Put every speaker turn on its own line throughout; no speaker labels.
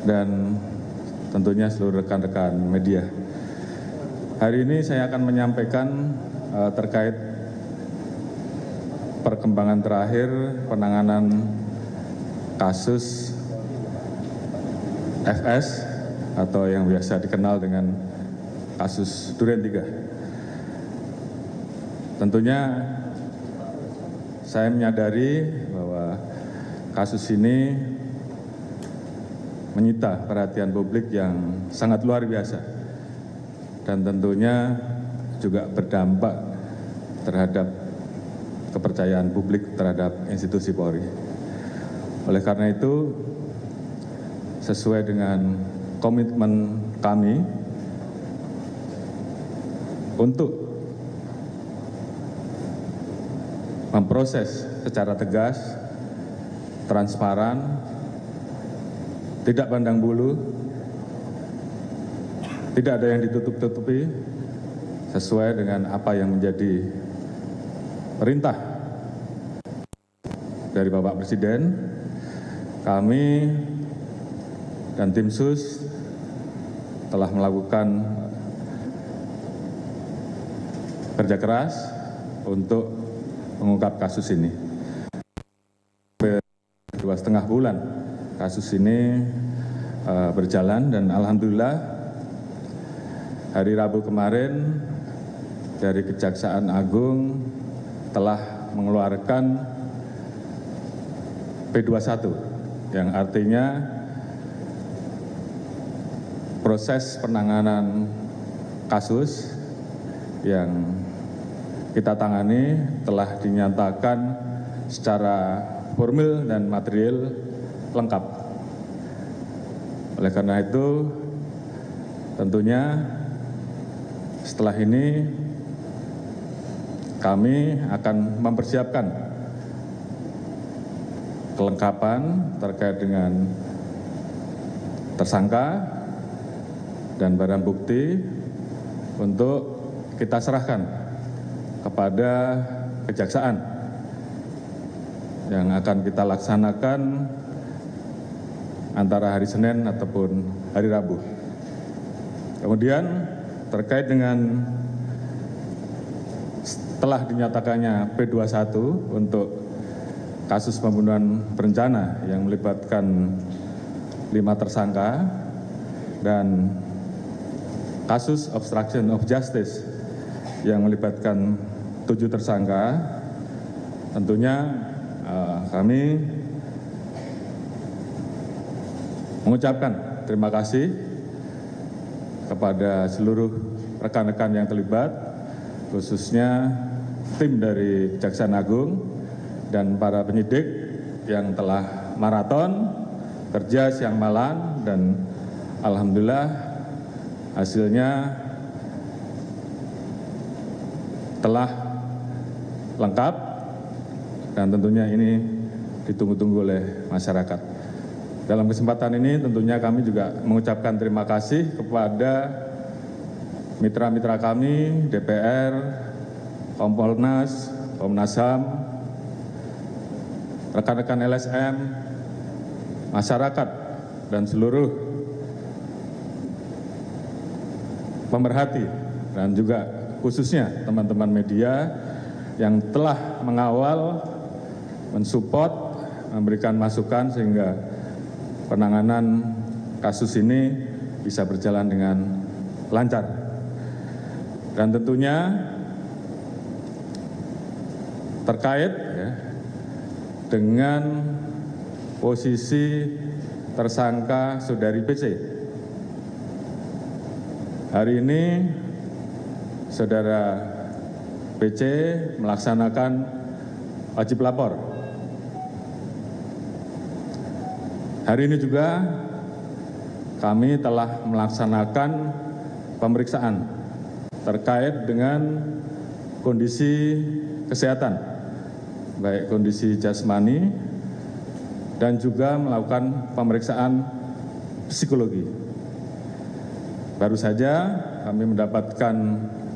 dan tentunya seluruh rekan-rekan media. Hari ini saya akan menyampaikan terkait perkembangan terakhir penanganan kasus FS atau yang biasa dikenal dengan kasus Duren 3. Tentunya saya menyadari bahwa kasus ini menyita perhatian publik yang sangat luar biasa dan tentunya juga berdampak terhadap kepercayaan publik terhadap institusi Polri. Oleh karena itu, sesuai dengan komitmen kami untuk memproses secara tegas, transparan, tidak pandang bulu, tidak ada yang ditutup-tutupi, sesuai dengan apa yang menjadi perintah dari Bapak Presiden. Kami dan tim sus telah melakukan kerja keras untuk mengungkap kasus ini. 2,5 bulan kasus ini berjalan dan alhamdulillah hari Rabu kemarin dari Kejaksaan Agung telah mengeluarkan P21 yang artinya proses penanganan kasus yang kita tangani telah dinyatakan secara formil dan material lengkap. Oleh karena itu, tentunya setelah ini kami akan mempersiapkan kelengkapan terkait dengan tersangka dan barang bukti untuk kita serahkan kepada kejaksaan yang akan kita laksanakan antara hari Senin ataupun hari Rabu. Kemudian terkait dengan setelah dinyatakannya P21 untuk kasus pembunuhan berencana yang melibatkan 5 tersangka dan kasus obstruction of justice yang melibatkan 7 tersangka, tentunya kami mengucapkan terima kasih kepada seluruh rekan-rekan yang terlibat, khususnya tim dari Kejaksaan Agung dan para penyidik yang telah maraton, kerja siang malam, dan alhamdulillah hasilnya telah lengkap dan tentunya ini ditunggu-tunggu oleh masyarakat. Dalam kesempatan ini tentunya kami juga mengucapkan terima kasih kepada mitra-mitra kami, DPR, Kompolnas, Komnas HAM, rekan-rekan LSM, masyarakat, dan seluruh pemerhati, dan juga khususnya teman-teman media yang telah mengawal, mensupport, memberikan masukan sehingga penanganan kasus ini bisa berjalan dengan lancar. Dan tentunya terkait dengan posisi tersangka Saudari PC. Hari ini Saudara PC melaksanakan wajib lapor. Hari ini juga kami telah melaksanakan pemeriksaan terkait dengan kondisi kesehatan, baik kondisi jasmani dan juga melakukan pemeriksaan psikologi. Baru saja kami mendapatkan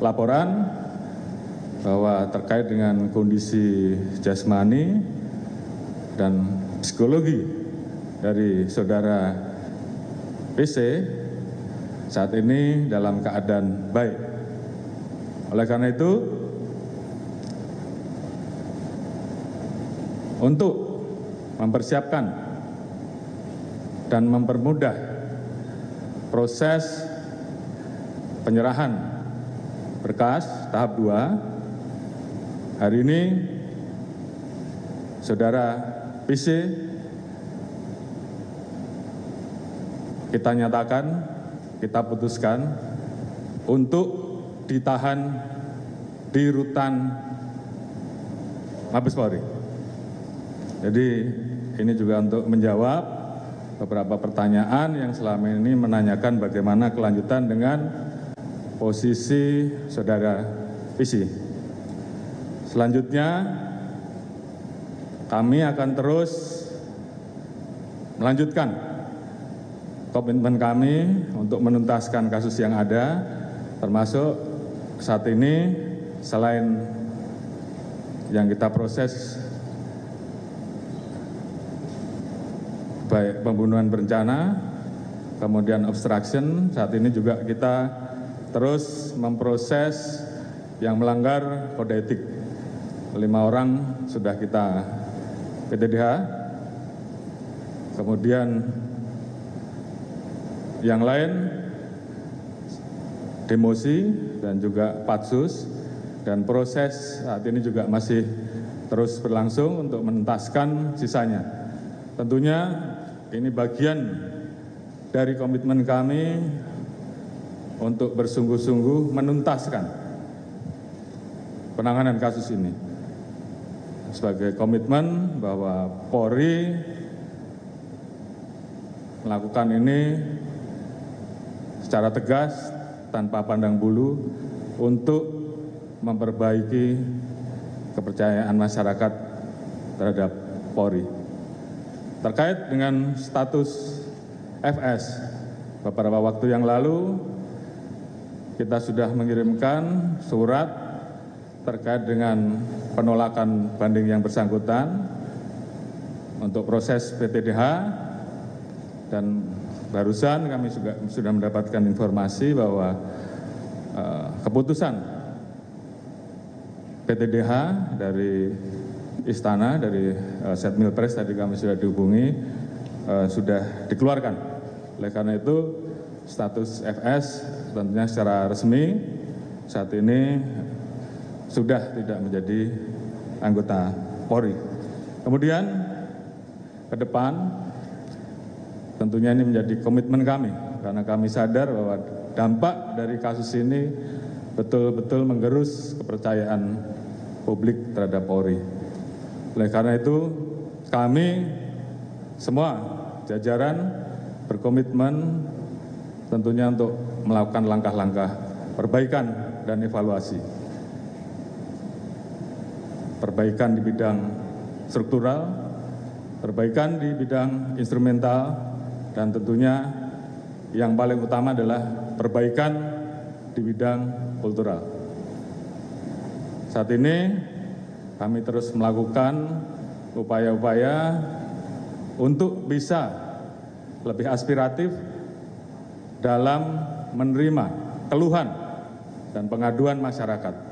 laporan bahwa terkait dengan kondisi jasmani dan psikologi dari Saudara PC saat ini dalam keadaan baik. Oleh karena itu, untuk mempersiapkan dan mempermudah proses penyerahan berkas tahap 2, hari ini Saudara PC kita nyatakan, kita putuskan untuk ditahan di rutan Mabes Polri. Jadi ini juga untuk menjawab beberapa pertanyaan yang selama ini menanyakan bagaimana kelanjutan dengan posisi Saudara PC. Selanjutnya kami akan terus melanjutkan komitmen kami untuk menuntaskan kasus yang ada, termasuk saat ini selain yang kita proses baik pembunuhan berencana, kemudian obstruction, saat ini juga kita terus memproses yang melanggar kode etik. 5 orang sudah kita PTDH, kemudian yang lain demosi dan juga patsus, dan proses saat ini juga masih terus berlangsung untuk menuntaskan sisanya. Tentunya ini bagian dari komitmen kami untuk bersungguh-sungguh menuntaskan penanganan kasus ini. Sebagai komitmen bahwa Polri melakukan ini secara tegas tanpa pandang bulu untuk memperbaiki kepercayaan masyarakat terhadap Polri. Terkait dengan status FS, beberapa waktu yang lalu kita sudah mengirimkan surat terkait dengan penolakan banding yang bersangkutan untuk proses PTDH, dan barusan kami juga sudah mendapatkan informasi bahwa keputusan PTDH dari Istana, dari Setmilpres tadi kami sudah dihubungi, sudah dikeluarkan. Oleh karena itu status FS tentunya secara resmi saat ini sudah tidak menjadi anggota Polri. Kemudian ke depan tentunya ini menjadi komitmen kami, karena kami sadar bahwa dampak dari kasus ini betul-betul menggerus kepercayaan publik terhadap Polri. Oleh karena itu kami semua jajaran berkomitmen tentunya untuk melakukan langkah-langkah perbaikan dan evaluasi. Perbaikan di bidang struktural, perbaikan di bidang instrumental, dan tentunya yang paling utama adalah perbaikan di bidang kultural. Saat ini kami terus melakukan upaya-upaya untuk bisa lebih aspiratif dalam menerima keluhan dan pengaduan masyarakat.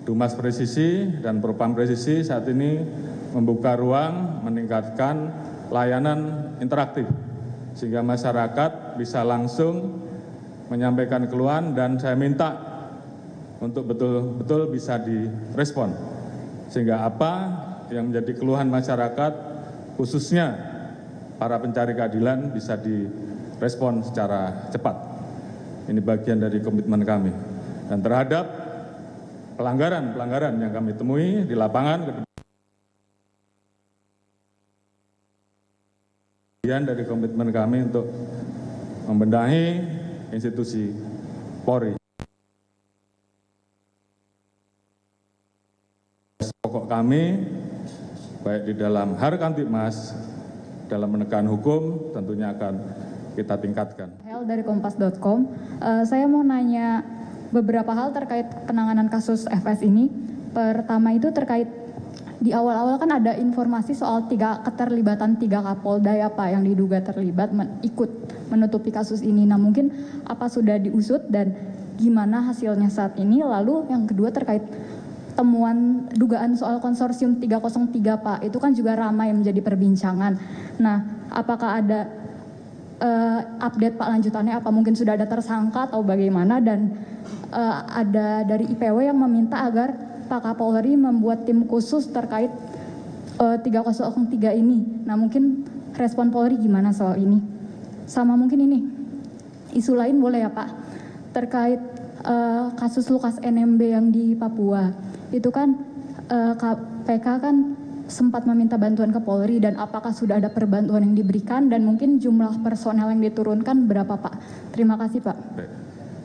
Dumas Presisi dan Propam Presisi saat ini membuka ruang meningkatkan layanan interaktif sehingga masyarakat bisa langsung menyampaikan keluhan, dan saya minta untuk betul-betul bisa direspon sehingga apa yang menjadi keluhan masyarakat khususnya para pencari keadilan bisa direspon secara cepat. Ini bagian dari komitmen kami, dan terhadap pelanggaran yang kami temui di lapangan, bagian dari komitmen kami untuk membenahi institusi Polri. Pokok kami, baik di dalam Harkantipmas, dalam menekan hukum, tentunya akan kita tingkatkan.
Dari Kompas.com, saya mau nanya beberapa hal terkait penanganan kasus FS ini. Pertama itu terkait di awal-awal kan ada informasi soal keterlibatan 3 Kapolda ya Pak yang diduga terlibat ikut menutupi kasus ini. Nah mungkin apa sudah diusut dan gimana hasilnya saat ini? Lalu yang kedua terkait temuan dugaan soal konsorsium 303 Pak, itu kan juga ramai menjadi perbincangan. Nah apakah ada update Pak lanjutannya, apa mungkin sudah ada tersangka atau bagaimana, dan ada dari IPW yang meminta agar Pak Kapolri membuat tim khusus terkait 303 ini. Nah mungkin respon Polri gimana soal ini? Sama mungkin ini, isu lain boleh ya Pak, terkait kasus Lukas NMB yang di Papua. Itu kan KPK kan sempat meminta bantuan ke Polri, dan apakah sudah ada perbantuan yang diberikan dan mungkin jumlah personel yang diturunkan berapa Pak? Terima kasih Pak.
Baik.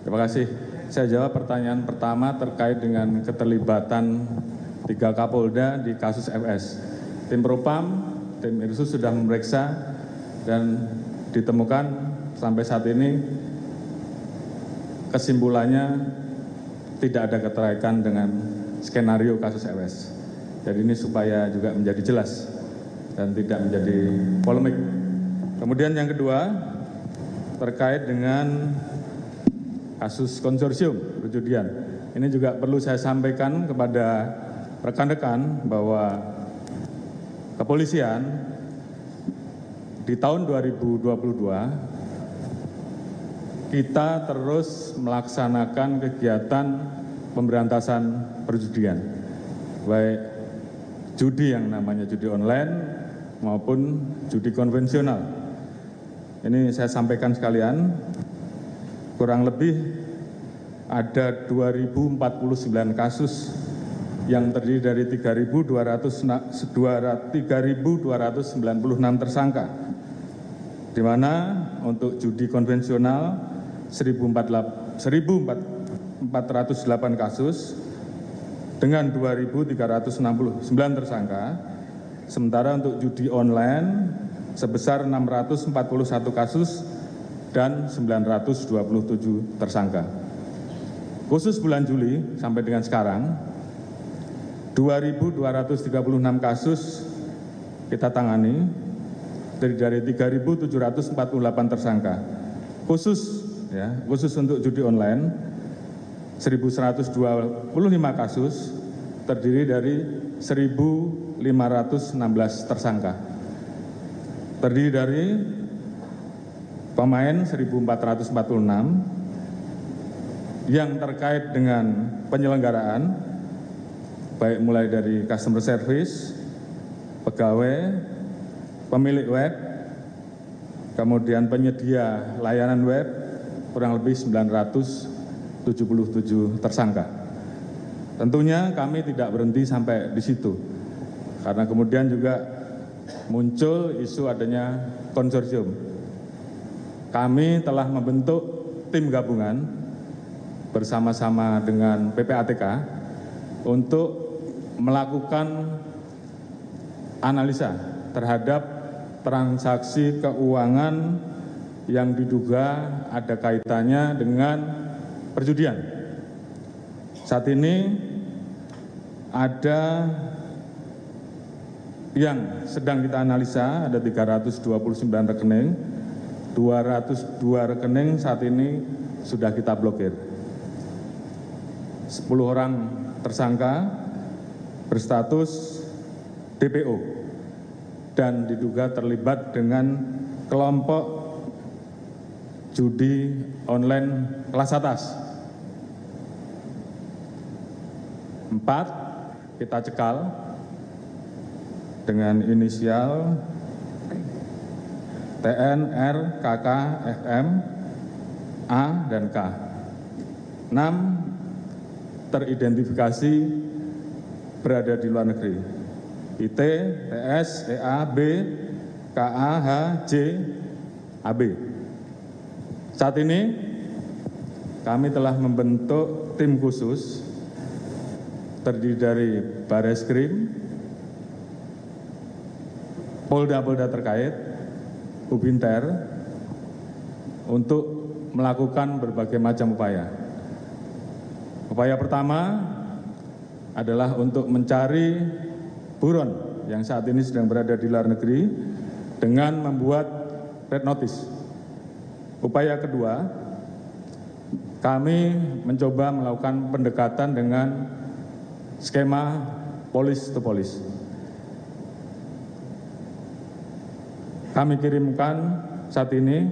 Terima kasih. Saya jawab pertanyaan pertama terkait dengan keterlibatan 3 Kapolda di kasus FS. Tim Propam, tim Irsus sudah memeriksa dan ditemukan sampai saat ini kesimpulannya tidak ada keterkaitan dengan skenario kasus FS. Jadi ini supaya juga menjadi jelas dan tidak menjadi polemik. Kemudian yang kedua terkait dengan kasus konsorsium perjudian. Ini juga perlu saya sampaikan kepada rekan-rekan bahwa kepolisian di tahun 2022 kita terus melaksanakan kegiatan pemberantasan perjudian, baik judi yang namanya judi online maupun judi konvensional. Ini saya sampaikan sekalian, kurang lebih ada 2049 kasus yang terdiri dari 3.296 tersangka, di mana untuk judi konvensional 1.408 kasus dengan 2.369 tersangka, sementara untuk judi online sebesar 641 kasus dan 927 tersangka. Khusus bulan Juli sampai dengan sekarang, 2.236 kasus kita tangani dari 3.748 tersangka. Khusus untuk judi online 1.125 kasus terdiri dari 1.516 tersangka. Terdiri dari pemain 1.446 yang terkait dengan penyelenggaraan, baik mulai dari customer service, pegawai, pemilik web, kemudian penyedia layanan web, kurang lebih 977 tersangka. Tentunya kami tidak berhenti sampai di situ, karena kemudian juga muncul isu adanya konsorsium. Kami telah membentuk tim gabungan bersama-sama dengan PPATK untuk melakukan analisa terhadap transaksi keuangan yang diduga ada kaitannya dengan perjudian. Saat ini ada yang sedang kita analisa, ada 329 rekening, 202 rekening saat ini sudah kita blokir. 10 orang tersangka berstatus DPO dan diduga terlibat dengan kelompok judi online kelas atas. 4 kita cekal dengan inisial TN, R, KK, FM, A, dan K. 6 teridentifikasi berada di luar negeri. IT, TS, EA, B, KA, H, J, AB. Saat ini kami telah membentuk tim khusus terdiri dari Bareskrim, Polda-Polda terkait, Ubinter, untuk melakukan berbagai macam upaya. Upaya pertama adalah untuk mencari buron yang saat ini sedang berada di luar negeri dengan membuat red notice. Upaya kedua, kami mencoba melakukan pendekatan dengan skema police to police. Kami kirimkan saat ini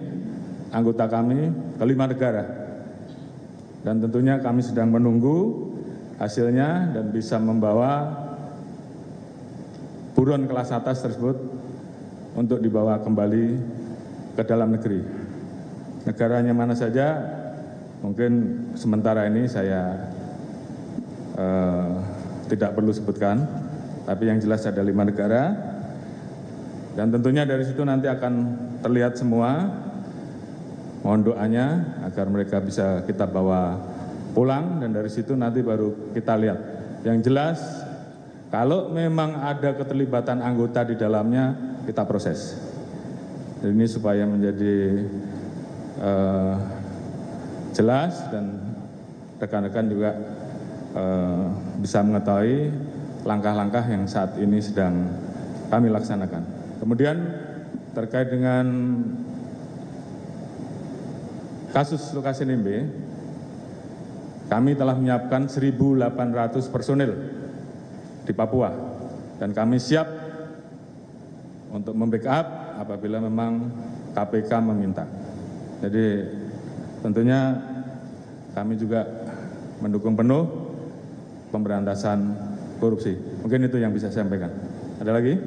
anggota kami ke 5 negara. Dan tentunya kami sedang menunggu hasilnya dan bisa membawa buron kelas atas tersebut untuk dibawa kembali ke dalam negeri. Negaranya mana saja, mungkin sementara ini saya tidak perlu sebutkan, tapi yang jelas ada 5 negara. Dan tentunya dari situ nanti akan terlihat semua. Mohon doanya agar mereka bisa kita bawa pulang dan dari situ nanti baru kita lihat. Yang jelas kalau memang ada keterlibatan anggota di dalamnya kita proses. Jadi ini supaya menjadi jelas dan rekan-rekan juga bisa mengetahui langkah-langkah yang saat ini sedang kami laksanakan. Kemudian terkait dengan kasus Lukas NMB, kami telah menyiapkan 1.800 personil di Papua dan kami siap untuk membackup apabila memang KPK meminta. Jadi tentunya kami juga mendukung penuh pemberantasan korupsi. Mungkin itu yang bisa saya sampaikan. Ada lagi?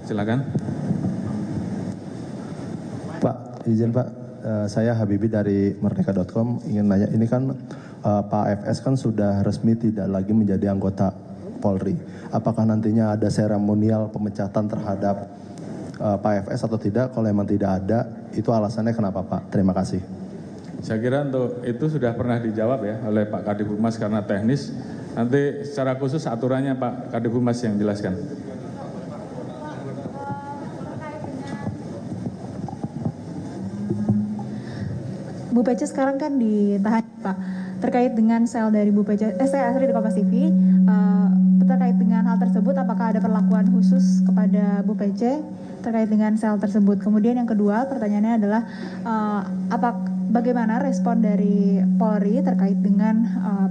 Silakan.
Pak, izin Pak, saya Habibi dari Merdeka.com ingin nanya, ini kan Pak FS kan sudah resmi tidak lagi menjadi anggota Polri. Apakah nantinya ada seremonial pemecatan terhadap Pak FS atau tidak? Kalau memang tidak ada, itu alasannya kenapa Pak? Terima kasih.
Saya kira untuk itu sudah pernah dijawab ya oleh Pak Kadif Humas karena teknis. Nanti secara khusus aturannya Pak Kadif Humas yang jelaskan.
Bu Pece sekarang kan ditahan Pak, terkait dengan sel dari Bu Pece, saya Asri di Kompas TV, terkait dengan hal tersebut apakah ada perlakuan khusus kepada Bu Pece terkait dengan sel tersebut? Kemudian yang kedua pertanyaannya adalah bagaimana respon dari Polri terkait dengan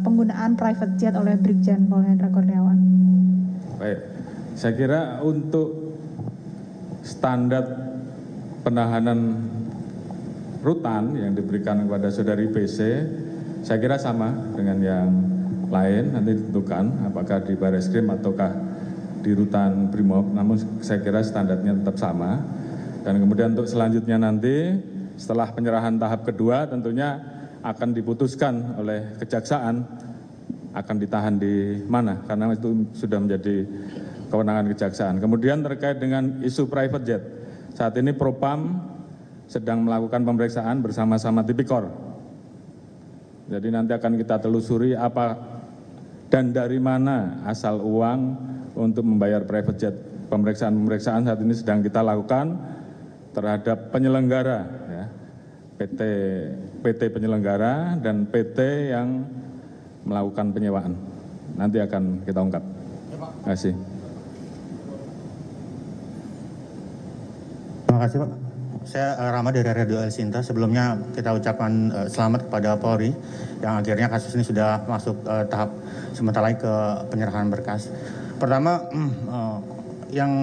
penggunaan private jet oleh Brigjen Pol Hendra Kurniawan?
Baik, saya kira untuk standar penahanan rutan yang diberikan kepada saudari PC, saya kira sama dengan yang lain, nanti ditentukan apakah di Barreskrim ataukah di rutan Brimob, namun saya kira standarnya tetap sama. Dan kemudian untuk selanjutnya nanti setelah penyerahan tahap kedua tentunya akan diputuskan oleh kejaksaan akan ditahan di mana, karena itu sudah menjadi kewenangan kejaksaan. Kemudian terkait dengan isu private jet, saat ini Propam sedang melakukan pemeriksaan bersama-sama Tipikor. Jadi nanti akan kita telusuri apa dan dari mana asal uang untuk membayar private jet. Pemeriksaan saat ini sedang kita lakukan terhadap penyelenggara, ya, PT penyelenggara dan PT yang melakukan penyewaan. Nanti akan kita ungkap. Terima kasih.
Terima kasih Pak. Saya Rama dari Radio El Sinta. Sebelumnya kita ucapkan selamat kepada Polri yang akhirnya kasus ini sudah masuk tahap sebentar lagi ke penyerahan berkas. Pertama, yang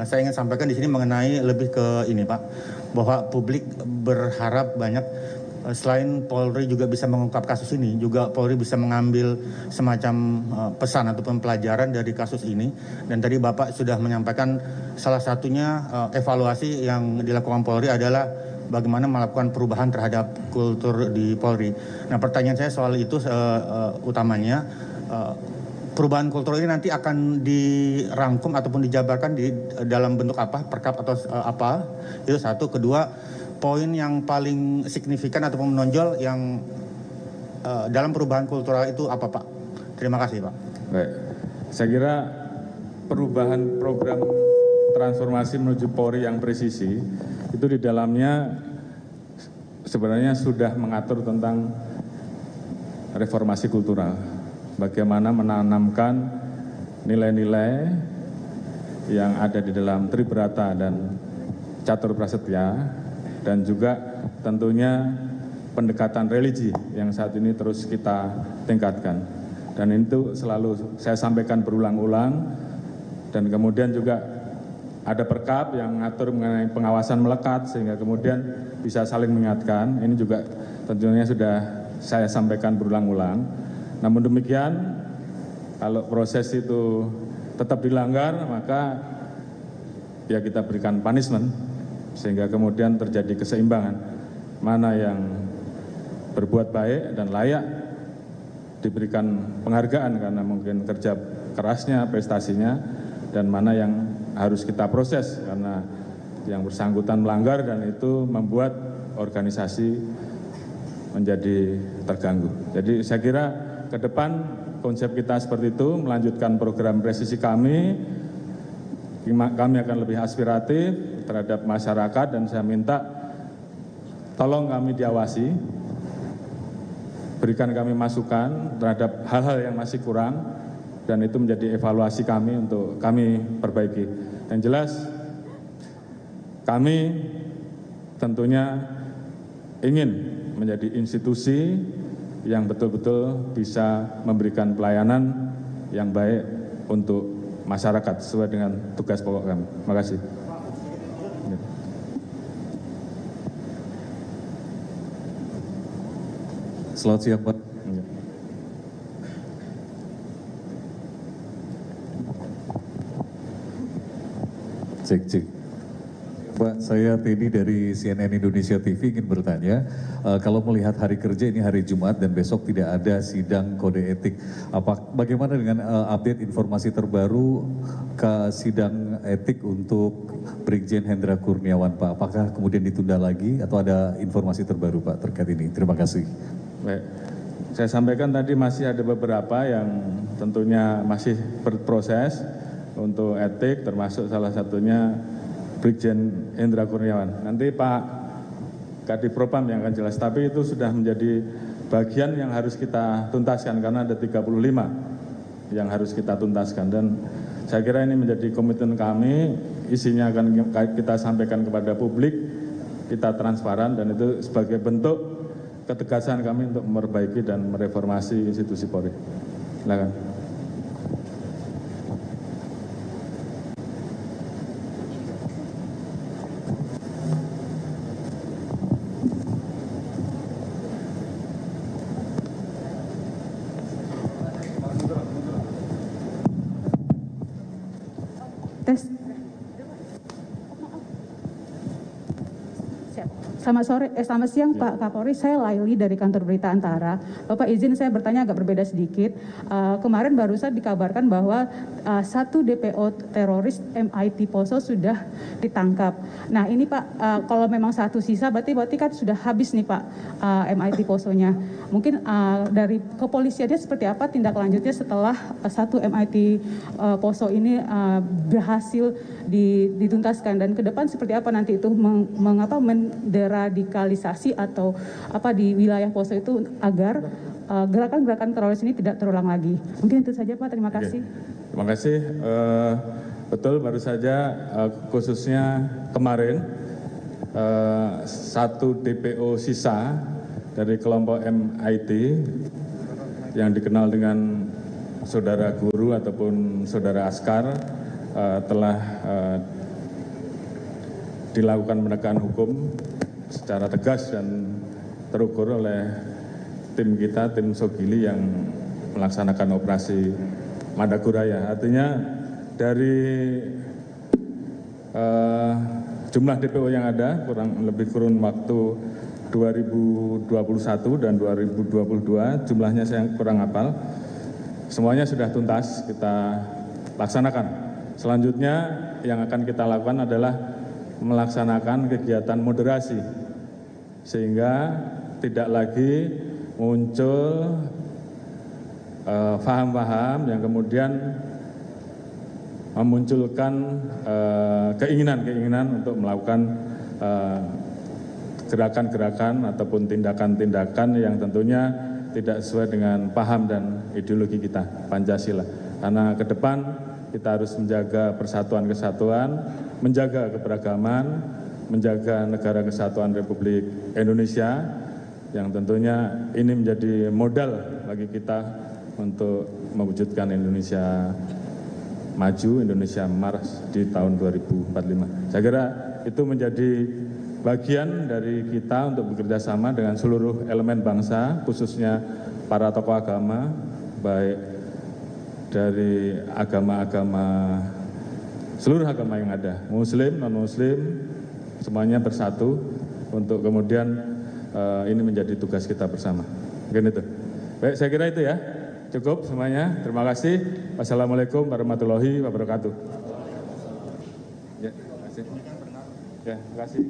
saya ingin sampaikan di sini mengenai lebih ke ini Pak, bahwa publik berharap banyak selain Polri juga bisa mengungkap kasus ini, juga Polri bisa mengambil semacam pesan ataupun pelajaran dari kasus ini. Dan tadi Bapak sudah menyampaikan salah satunya evaluasi yang dilakukan Polri adalah bagaimana melakukan perubahan terhadap kultur di Polri. Nah, pertanyaan saya soal itu utamanya, perubahan kultur ini nanti akan dirangkum ataupun dijabarkan di dalam bentuk apa, perkap atau apa? Itu satu. Kedua, poin yang paling signifikan ataupun menonjol yang dalam perubahan kultural itu apa Pak? Terima kasih Pak.
Baik, saya kira perubahan program transformasi menuju Polri yang presisi itu di dalamnya sebenarnya sudah mengatur tentang reformasi kultural. bagaimana menanamkan nilai-nilai yang ada di dalam Tribrata dan Catur Prasetya, dan juga tentunya pendekatan religi yang saat ini terus kita tingkatkan. Dan itu selalu saya sampaikan berulang-ulang, dan kemudian juga ada perkap yang mengatur mengenai pengawasan melekat sehingga kemudian bisa saling mengingatkan. Ini juga tentunya sudah saya sampaikan berulang-ulang. Namun demikian, kalau proses itu tetap dilanggar, maka ya kita berikan punishment sehingga kemudian terjadi keseimbangan. Mana yang berbuat baik dan layak diberikan penghargaan karena mungkin kerja kerasnya, prestasinya, dan mana yang harus kita proses karena yang bersangkutan melanggar dan itu membuat organisasi menjadi terganggu. Jadi saya kira ke depan konsep kita seperti itu, melanjutkan program presisi kami akan lebih aspiratif terhadap masyarakat, dan saya minta tolong kami diawasi, berikan kami masukan terhadap hal-hal yang masih kurang, dan itu menjadi evaluasi kami untuk kami perbaiki. Yang jelas kami tentunya ingin menjadi institusi yang betul-betul bisa memberikan pelayanan yang baik untuk masyarakat sesuai dengan tugas pokok kami. Terima kasih.
Selamat siang, Pak. Cek. Pak, saya Teddy dari CNN Indonesia TV ingin bertanya, kalau melihat hari kerja ini hari Jumat dan besok tidak ada sidang kode etik, bagaimana dengan update informasi terbaru ke sidang etik untuk Brigjen Hendra Kurniawan, Pak? Apakah kemudian ditunda lagi atau ada informasi terbaru, Pak, terkait ini? Terima kasih.
Baik, saya sampaikan tadi masih ada beberapa yang tentunya masih berproses untuk etik, termasuk salah satunya Brigjen Hendra Kurniawan. Nanti Pak Kadifropam yang akan jelas, tapi itu sudah menjadi bagian yang harus kita tuntaskan karena ada 35 yang harus kita tuntaskan, dan saya kira ini menjadi komitmen kami, isinya akan kita sampaikan kepada publik, kita transparan, dan itu sebagai bentuk ketegasan kami untuk memperbaiki dan mereformasi institusi Polri. Silakan.
Selamat siang Pak Kapolri, saya Laili dari kantor Berita Antara. Bapak izin saya bertanya agak berbeda sedikit. Kemarin barusan dikabarkan bahwa satu DPO teroris MIT Poso sudah ditangkap. Nah ini Pak, kalau memang satu sisa berarti kan sudah habis nih Pak MIT Posonya. Mungkin dari kepolisiannya seperti apa tindak lanjutnya setelah satu MIT Poso ini berhasil dituntaskan, dan ke depan seperti apa nanti itu menderadikalisasi atau apa di wilayah Poso itu agar gerakan-gerakan teroris ini tidak terulang lagi. Mungkin itu saja Pak, terima kasih.
Terima kasih. Betul, baru saja khususnya kemarin satu DPO sisa dari kelompok MIT yang dikenal dengan saudara guru ataupun saudara askar telah dilakukan penegakan hukum secara tegas dan terukur oleh tim kita, tim Sogili yang melaksanakan operasi Madagoraya. Artinya dari jumlah DPO yang ada kurun waktu 2021 dan 2022, jumlahnya saya kurang hafal, semuanya sudah tuntas kita laksanakan. Selanjutnya yang akan kita lakukan adalah melaksanakan kegiatan moderasi sehingga tidak lagi muncul paham-paham yang kemudian memunculkan keinginan untuk melakukan gerakan-gerakan ataupun tindakan-tindakan yang tentunya tidak sesuai dengan paham dan ideologi kita, Pancasila. Karena ke depan kita harus menjaga persatuan kesatuan, menjaga keberagaman, menjaga negara kesatuan Republik Indonesia, yang tentunya ini menjadi modal bagi kita untuk mewujudkan Indonesia maju, Indonesia Mars di tahun 2045. Saya kira itu menjadi bagian dari kita untuk bekerja sama dengan seluruh elemen bangsa, khususnya para tokoh agama, baik dari agama-agama, seluruh agama yang ada, Muslim, non-Muslim, semuanya bersatu untuk kemudian ini menjadi tugas kita bersama. Mungkin itu. Baik, saya kira itu ya. Cukup semuanya. Terima kasih. Wassalamualaikum warahmatullahi wabarakatuh. Ya, terima kasih. Ya, terima kasih.